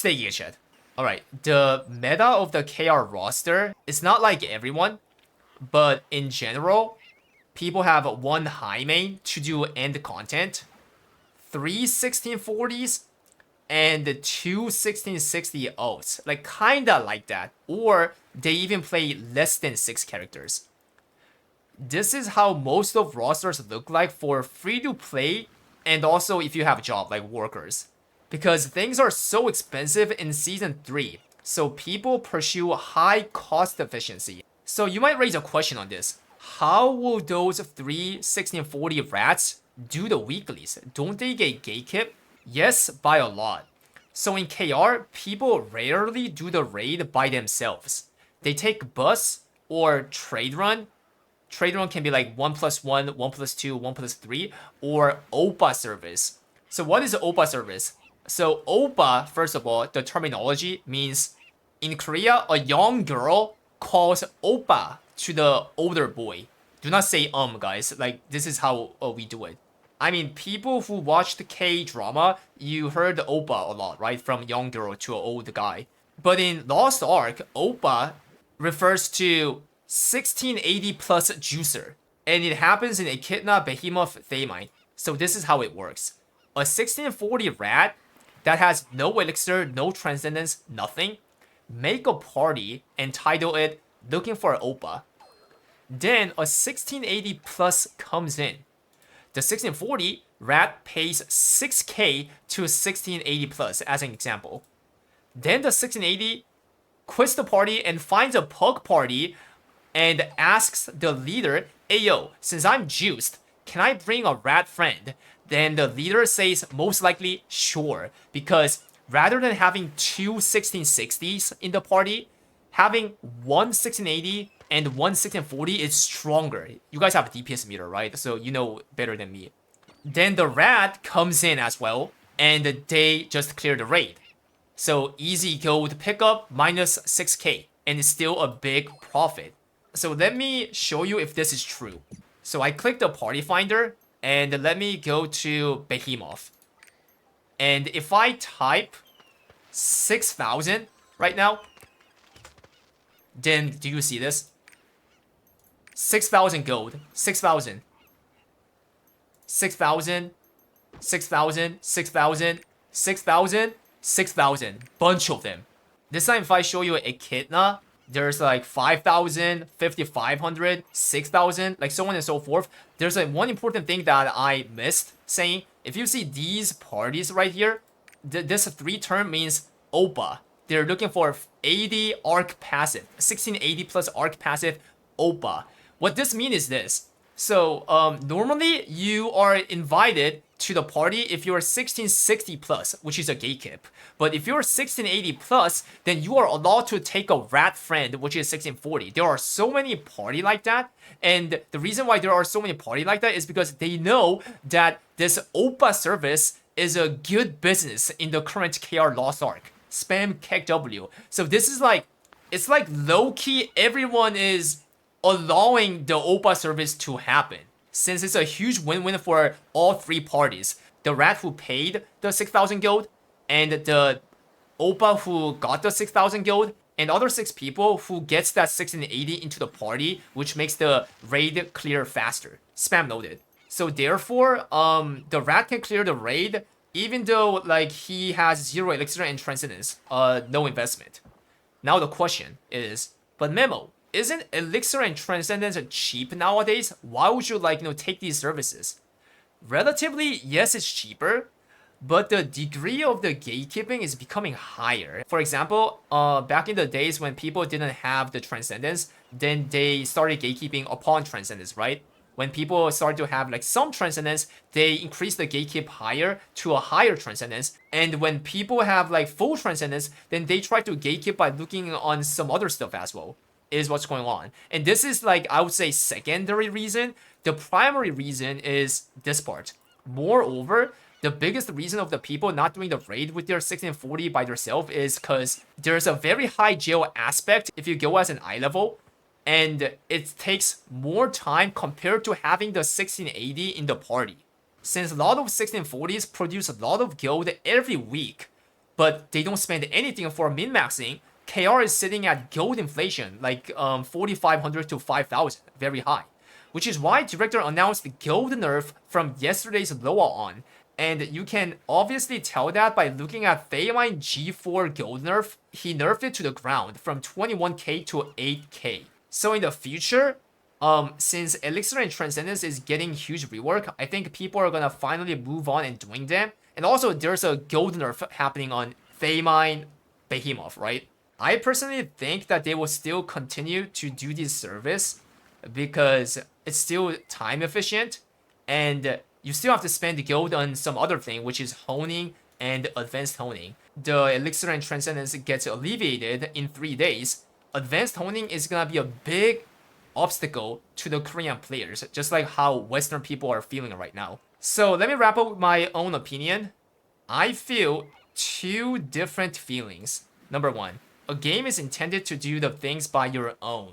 Stay here, chat. Alright, the meta of the KR roster is not like everyone, but in general, people have one high main to do end content, 3 1640s, and 2 1660 ults. Like, kinda like that. Or they even play less than 6 characters. This is how most of rosters look like for free to play, and also if you have a job, like workers. Because things are so expensive in Season 3, so people pursue high cost efficiency. So you might raise a question on this. How will those 3 1640 rats do the weeklies? Don't they get gatekept? Yes, by a lot. So in KR, people rarely do the raid by themselves. They take bus or trade run. Trade run can be like 1+1, 1+2, 1+3, or oppa service. So what is oppa service? So oppa, first of all, the terminology means in Korea, a young girl calls oppa to the older boy. Do not say guys. Like, this is how we do it. I mean, people who watched K-drama, you heard oppa a lot, right? From young girl to an old guy. But in Lost Ark, oppa refers to 1680 plus juicer. And it happens in Echidna, Behemoth, Thamine. So this is how it works. A 1640 rat that has no elixir, no transcendence, nothing, make a party and title it Looking for Oppa. Then a 1680 plus comes in. The 1640 rat pays 6k to 1680 plus as an example. Then the 1680 quits the party and finds a pug party and asks the leader, "Hey yo, since I'm juiced, can I bring a rat friend?" Then the leader says most likely sure, because rather than having 2 1660s in the party, having one 1680 and one 1640 is stronger. You guys have a DPS meter, right? So you know better than me. Then the rat comes in as well, and they just clear the raid. So easy gold pickup minus 6k, and it's still a big profit. So let me show you if this is true. So I click the party finder, and let me go to Behemoth. And if I type 6,000 right now, then do you see this? 6,000 gold, 6,000. 6,000, 6,000, 6,000, 6,000, 6,000. Bunch of them. This time if I show you Echidna, there's like 5,000, 5,500, 6,000, like so on and so forth. There's like one important thing that I missed saying. If you see these parties right here, this 3 term means oppa. They're looking for 80 arc passive, 1680 plus arc passive oppa. What this means is this. So normally you are invited to the party if you're 1660 plus, which is a gatekeep. But if you're 1680 plus, then you are allowed to take a rat friend, which is 1640. There are so many party like that. And the reason why there are so many party like that is because they know that this oppa service is a good business in the current KR Lost Ark. Spam KEKW. So this is like, it's like low-key everyone is allowing the oppa service to happen, since it's a huge win-win for all 3 parties. The rat who paid the 6,000 gold, and the oppa who got the 6,000 gold, and other 6 people who gets that 1680 into the party, which makes the raid clear faster. Spam noted. So therefore, the rat can clear the raid even though like he has 0 elixir and transcendence, no investment. Now the question is, but Memo, isn't elixir and transcendence cheap nowadays? Why would you take these services? Relatively, yes, it's cheaper, but the degree of the gatekeeping is becoming higher. For example, back in the days when people didn't have the transcendence, then they started gatekeeping upon transcendence, right? When people start to have some transcendence, they increase the gatekeep higher to a higher transcendence. And when people have full transcendence, then they try to gatekeep by looking on some other stuff as well, is what's going on. And this is I would say secondary reason. The primary reason is this part. Moreover, the biggest reason of the people not doing the raid with their 1640 by themselves is because there's a very high jail aspect if you go as an eye level. And it takes more time compared to having the 1680 in the party. Since a lot of 1640s produce a lot of gold every week, but they don't spend anything for min-maxing. KR is sitting at gold inflation, like 4,500 to 5,000, very high. Which is why Director announced the gold nerf from yesterday's Loa on. And you can obviously tell that by looking at Phaeline G4 gold nerf. He nerfed it to the ground from 21k to 8k. So in the future, since Elixir and Transcendence is getting huge rework, I think people are gonna finally move on and doing them. And also, there's a gold nerf happening on Phaeline Behemoth, right? I personally think that they will still continue to do this service because it's still time efficient and you still have to spend gold on some other thing, which is honing and advanced honing. The Elixir and Transcendence gets alleviated in 3 days. Advanced honing is gonna be a big obstacle to the Korean players, just like how Western people are feeling right now. So let me wrap up with my own opinion. I feel 2 different feelings. Number 1, a game is intended to do the things by your own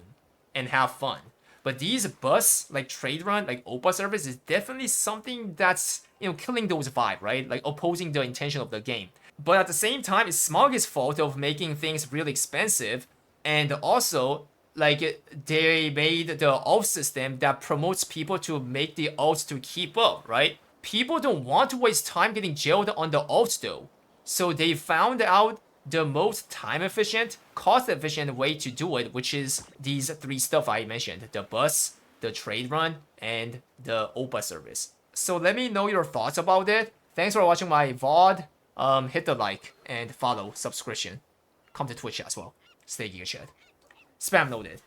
and have fun. But these busts, like trade run, like oppa service, is definitely something that's, killing those vibe, right? Like opposing the intention of the game. But at the same time, it's Smog's fault of making things really expensive. And also, like, they made the alt system that promotes people to make the alts to keep up, right? People don't want to waste time getting jailed on the alts though. So they found out the most time efficient, cost efficient way to do it, which is these 3 stuff I mentioned: the bus, the trade run, and the oppa service. So let me know your thoughts about it. Thanks for watching my VOD. Hit the like and follow, subscription. Come to Twitch as well. Stay Giga Chat. Spam loaded.